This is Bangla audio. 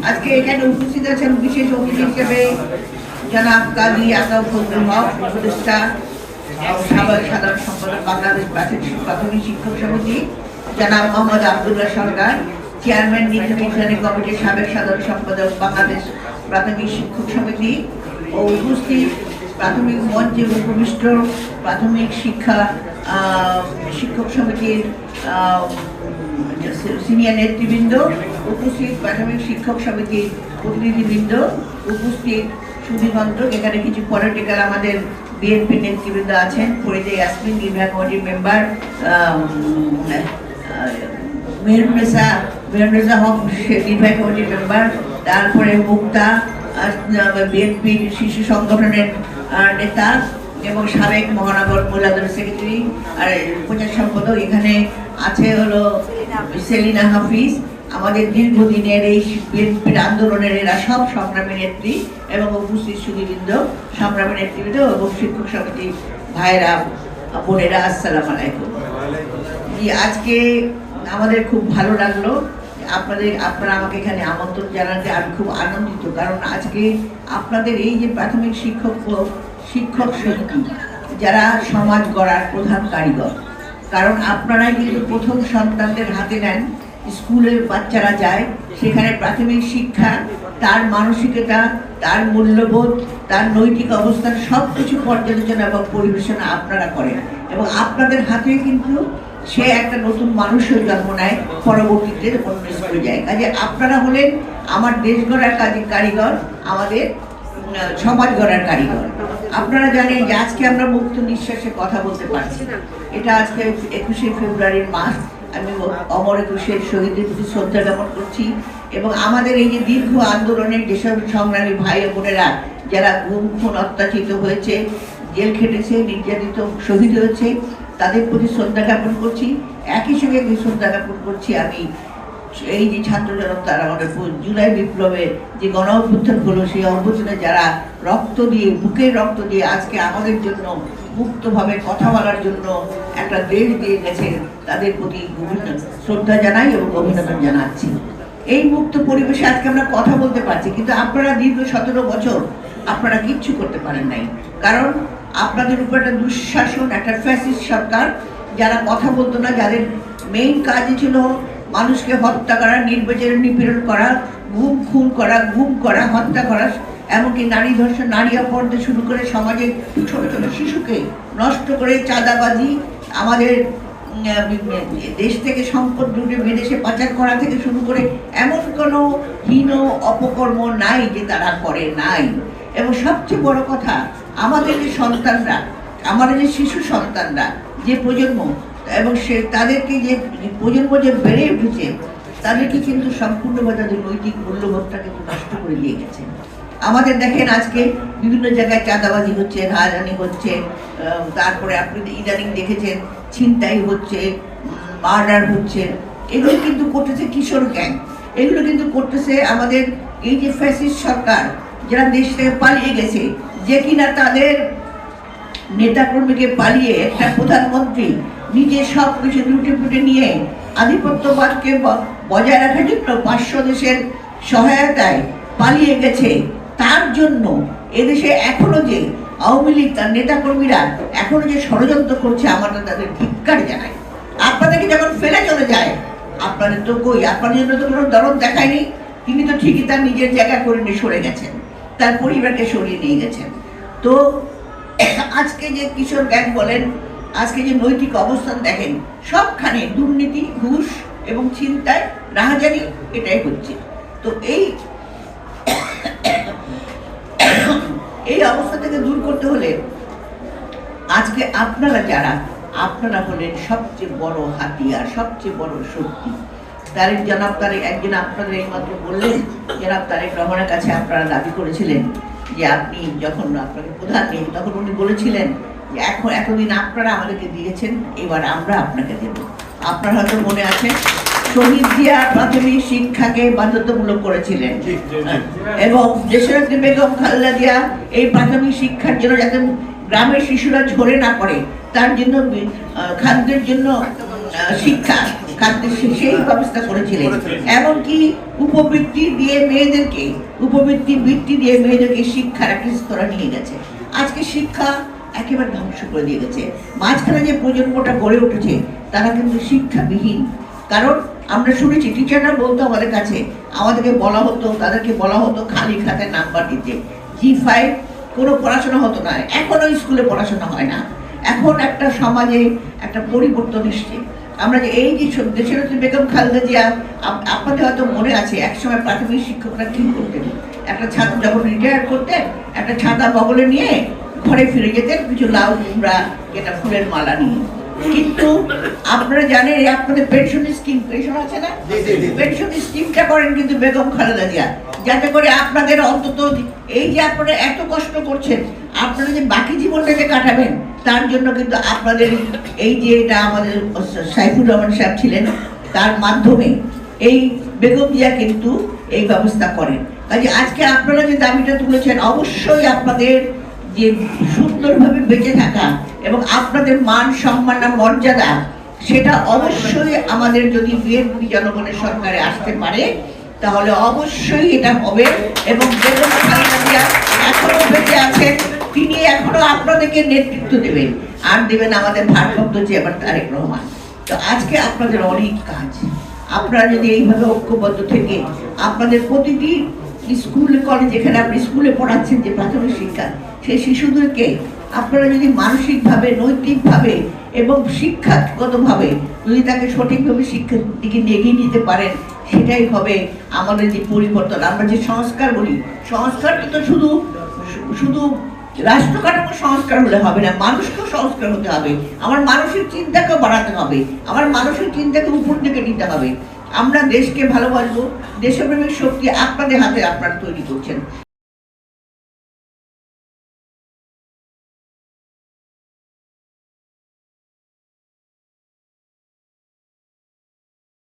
আজকে এখানে উপস্থিত আছেন বিশেষ অতিথি হিসেবে জনাব কাজী আতাউর ফজলুল হক, উপদেষ্টা সাবেক সাধারণ সম্পাদক বাংলাদেশ প্রাথমিক শিক্ষক সমিতি, জনাব মোহাম্মদ আব্দুল্লাহ সরকার, চেয়ারম্যান নীতি নির্ধারণী কমিটির সাবেক সাধারণ সম্পাদক বাংলাদেশ প্রাথমিক শিক্ষক সমিতি ও উপস্থিত প্রাথমিক মঞ্চে উপবিষ্ট প্রাথমিক শিক্ষক সমিতির সিনিয়র নেতৃবৃন্দ, উপস্থিত প্রাথমিক শিক্ষক সমিতির প্রতিনিধিবৃন্দ, উপস্থিত সুধীবন্ধ, এখানে কিছু পলিটিক্যাল আমাদের বিএনপি নেতৃবৃন্দ আছেন, ফরিদে ইয়াসমিন নির্বাহী কমিটির মেম্বার, মেহরুন্নেসা হক নির্বাহী কমিটির মেম্বার, তারপরে মুক্তা বিএনপি শিশু সংগঠনের নেতা এবং সাবেক মহানগর মহিলাদের সেক্রেটারি আর প্রচার সম্পাদক। এখানে আছে হলো সেলিনা হাফিজ, আমাদের দীর্ঘদিনের এই বিএনপির আন্দোলনের এরা সব সংগ্রামী নেত্রী এবং উপস্থিত সুধীবৃন্দ, সংগ্রামী নেতৃবৃন্দ এবং শিক্ষক সমিতি ভাইয়েরা বোনেরা, আসসালামু আলাইকুম। আজকে আমাদের খুব ভালো লাগলো আপনারা আমাকে এখানে আমন্ত্রণ জানাতে আমি খুব আনন্দিত, কারণ আজকে আপনাদের এই যে প্রাথমিক শিক্ষক সমিতি যারা সমাজ গড়ার প্রধান কারিগর, কারণ আপনারাই কিন্তু প্রথম সন্তানদের হাতে নেন, স্কুলে বাচ্চারা যায়, সেখানে প্রাথমিক শিক্ষা, তার মানসিকতা, তার মূল্যবোধ, তার নৈতিক অবস্থান সব কিছু পর্যালোচনা এবং পরিবেশনা আপনারা করেন এবং আপনাদের হাতে কিন্তু সে একটা নতুন মানুষের জন্ম নেয়, পরবর্তীতে অন্য স্কুলে যায়। কাজে আপনারা হলেন আমার দেশ গড়ার কারিগর, আমাদের সমাজ গড়ার কারিগর। আপনারা জানেন যে আজকে আমরা মুক্ত নিঃশ্বাসে কথা বলতে পারছি, এটা আজকে 21শে ফেব্রুয়ারির মাস। আমি অমর একুশের শহীদদের প্রতি শ্রদ্ধা জ্ঞাপন করছি এবং আমাদের এই যে দীর্ঘ আন্দোলনের যেসব সংগ্রামী ভাই বোনেরা যারা গুম খুন অত্যাচারিত হয়েছে, জেল খেটেছে, নির্যাতিত, শহীদ হয়েছে, তাদের প্রতি শ্রদ্ধা জ্ঞাপন করছি। একই সঙ্গে শ্রদ্ধা জ্ঞাপন করছি আমি এই যে ছাত্র জনতার আমাদের জুলাই বিপ্লবের যে গণ অভ্যুত্থান হলো, সেই অভ্যুত্থানে যারা রক্ত দিয়ে, বুকের রক্ত দিয়ে আজকে আমাদের জন্য মুক্তভাবে কথা বলার জন্য একটা দেশ দিয়ে গেছে, তাদের প্রতি শ্রদ্ধা জানাই এবং অভিনন্দন জানাচ্ছি। এই মুক্ত পরিবেশে আজকে আমরা কথা বলতে পারছি, কিন্তু আপনারা দীর্ঘ 17 বছর আপনারা কিচ্ছু করতে পারেন নাই, কারণ আপনাদের উপর একটা দুঃশাসন, একটা ফ্যাসিস্ট সরকার, যারা কথা বলতো না, যাদের মেইন কাজই ছিল মানুষকে হত্যা করা, নির্বিচারে নিপীড়ন করা, খুন করা, হত্যা করা, এমনকি নারী ধর্ষণ, নারী অপহরণ শুরু করে সমাজের ছোট ছোট শিশুকে নষ্ট করে, চাঁদাবাজি, আমাদের দেশ থেকে সম্পদ লুটে বিদেশে পাচার করা থেকে শুরু করে এমন কোনো হীন অপকর্ম নাই যে তারা করে নাই। এবং সবচেয়ে বড় কথা, আমাদের যে সন্তানরা, আমাদের যে শিশু সন্তানরা, যে প্রজন্ম এবং তাদেরকে যে প্রজন্ম যে বেড়ে উঠেছে, তাদেরকে কিন্তু সম্পূর্ণভাবে তাদের নৈতিক মূল্যবোধটাকে নষ্ট করে দিয়ে গেছে। আমাদের দেখেন আজকে বিভিন্ন জায়গায় চাঁদাবাজি হচ্ছে, রাজধানী হচ্ছে, তারপরে আপনি ইদানিং দেখেছেন ছিনতাই হচ্ছে, মার্ডার হচ্ছে, এগুলো কিন্তু করতেছে কিশোর গ্যাং, এগুলো কিন্তু করতেছে আমাদের এই যে ফ্যাসিস্ট সরকার, যারা দেশ থেকে পালিয়ে গেছে, যে কিনা তাদের নেতাকর্মীকে পালিয়ে একটা প্রধানমন্ত্রী নিজে সব কিছু লুটে ফুটে নিয়ে আধিপত্যবাদকে বজায় রাখার জন্য 500 দেশের সহায়তায় পালিয়ে গেছে। তার জন্য এদেশে এখনো যে আওয়ামী লীগ তার নেতাকর্মীরা এখনো যে ষড়যন্ত্র করছে, আমরা তাদের ধিক্কার জানাই। আপনাদেরকে যখন ফেলে চলে যায়, আপনাদের তো কই, আপনাদের জন্য তো কোনো দরদ দেখায়নি, তিনি তো ঠিকই তার নিজের জায়গা করে নিয়ে সরে গেছেন, তার পরিবারকে সরিয়ে নিয়ে গেছেন। তো আজকে যে কিশোর গ্যাং বলেন, আজকে যে নৈতিক অবস্থান দেখেন, সবখানে দুর্নীতি, ঘুষ এবং ছিনতাই, রাহাজানি, এটাই হচ্ছে। তো এই অবস্থা থেকে দূর করতে হলে আজকে আপনারা হলেন সবচেয়ে বড় হাতিয়ার, সবচেয়ে বড় শক্তি। জনাব তারেক একদিন আপনাদের এইমাত্র বললেন, জনাব তারেক রহমানের কাছে আপনারা দাবি করেছিলেন যে আপনি যখন আপনাকে প্রধান নেন, তখন উনি বলেছিলেন যে এতদিন আপনারা আমাদেরকে দিয়েছেন, এবার আমরা আপনাকে দেব। আপনার হয়তো মনে আছে, শহীদ জিয়া প্রাথমিক শিক্ষাকে বাধ্যতামূলক করেছিলেন এবং দেশনেত্রী বেগম খালেদা জিয়া এই প্রাথমিক শিক্ষার জন্য যাতে গ্রামের শিশুরা ঝরে না পড়ে, তার জন্য খাদ্যের জন্য শিক্ষা, খাদ্যের সেই ব্যবস্থা করেছিলেন। এমনকি উপবৃত্তি দিয়ে মেয়েদেরকে শিক্ষার একটা স্তরে নিয়ে গেছে। আজকে শিক্ষা একেবারে ধ্বংস করে দিয়ে গেছে। মাঝখানে যে প্রজন্মটা গড়ে উঠেছে তারা কিন্তু শিক্ষাবিহীন। কারণ আমরা শুনেছি টিচাররা বলতো আমাদেরকে তাদেরকে বলা হতো খালি খাতায় নাম্বার দিতে। G5 কোনো পড়াশোনা হতো না। এখনো স্কুলে পড়াশোনা হয় না। এখন একটা সমাজে একটা পরিবর্তন এসছে। আমরা যে এই যে দেশনেত্রী বেগম খালেদা জিয়া, আপনাদের হয়তো মনে আছে একসময় প্রাথমিক শিক্ষকরা কি করতেন, একটা ছাত্র যখন রিটায়ার করতেন একটা ছাতা বগলে নিয়ে ঘরে ফিরে যেতেন কিছু লাউ কুমড়া যেটা ফুলের মালা নিয়ে। কিন্তু আপনারা জানেন আপনাদের পেনশন আছে না, পেনশন স্কিমটা করেন কিন্তু বেগম খালেদা জিয়া, যাতে করে আপনাদের অন্তত এই যে আপনারা এত কষ্ট করছেন আপনারা যে বাকি জীবনটাকে কাটাবেন তার জন্য কিন্তু আপনাদের এই যে এটা আমাদের সাইফুর রহমান সাহেব ছিলেন তার মাধ্যমে এই বেগম জিয়া কিন্তু এই ব্যবস্থা করেন। কাজে আজকে আপনারা যে দাবিটা তুলেছেন অবশ্যই আপনাদের যে সুন্দরভাবে বেঁচে থাকা এবং আপনাদের মান সম্মান আর মর্যাদা সেটা অবশ্যই আমাদের যদি বিএনপি জনগণের সরকারে আসতে পারে তাহলে অবশ্যই এটা হবে। এবং বেগম খালেদা জিয়া এখনো বেঁচে আছেন, তিনি এখনো আপনাদেরকে নেতৃত্ব দেবেন আর দেবেন আমাদের ভারপ্রাপ্ত চেয়ারম্যান তারেক রহমান। তো আজকে আপনাদের অনেক কাজ, আপনারা যদি এইভাবে ঐক্যবদ্ধ থেকে আপনাদের প্রতিটি স্কুল কলেজ যেখানে আপনি স্কুলে পড়াচ্ছেন যে প্রাথমিক শিক্ষা সেই শিশুদেরকে আপনারা যদি মানসিকভাবে নৈতিকভাবে এবং শিক্ষাগতভাবে যদি তাকে সঠিকভাবে শিক্ষার দিকে এগিয়ে নিতে পারেন সেটাই হবে আমাদের যে পরিবর্তন। আমরা যে সংস্কার বলি সংস্কারটা তো শুধু রাষ্ট্র কাঠামো সংস্কার হলে হবে না, মানুষকেও সংস্কার হতে হবে। আমার মানুষের চিন্তাকেও বাড়াতে হবে, আমার মানুষের চিন্তাকে উপর দিকে নিতে হবে। আমরা দেশকে ভালোবাসবো, দেশপ্রেমিক শক্তি আপনাদের হাতে আপনারা তৈরি করছেন।